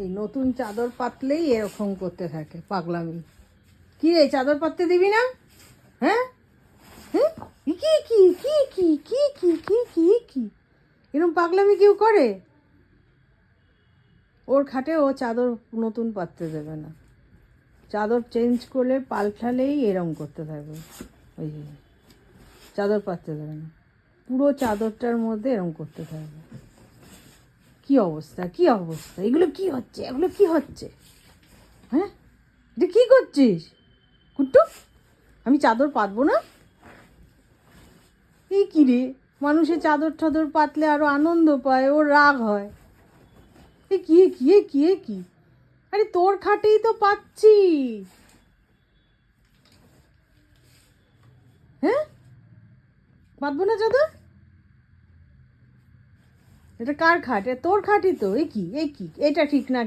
এই নতুন চাদর পাতলেই এরকম করতে থাকে পাগলামি। কি রে, চাদর পাততে দিবি না? হ্যাঁ হ্যাঁ, কি কি কি কি কি কি কি কি কি কি এরকম পাগলামি কেউ করে? ওর খাটে ও চাদর নতুন পাততে দেবে না। চাদর চেঞ্জ করলে পাল্টালেই এরকম করতে থাকবে। ওই যে চাদর পাততে দেবে না, পুরো চাদরটার মধ্যে এরকম করতে থাকবে। কি অবস্থা, কি অবস্থা, এগুলো কি হচ্ছে, এগুলো কি হচ্ছে? হ্যাঁ, এটা কী করছিস কুট্টু? আমি চাদর পাতবো না? এই কী রে, মানুষের চাদর টাদর পাতলে আরও আনন্দ পায়, ওর রাগ হয়। এ কি কি কি কি, আরে তোর খাটেই তো পাচ্ছি। হ্যাঁ, পাতবো না চাদর? এটা কার খাট? তোর খাটই তো। এ কি, এটা ঠিক না।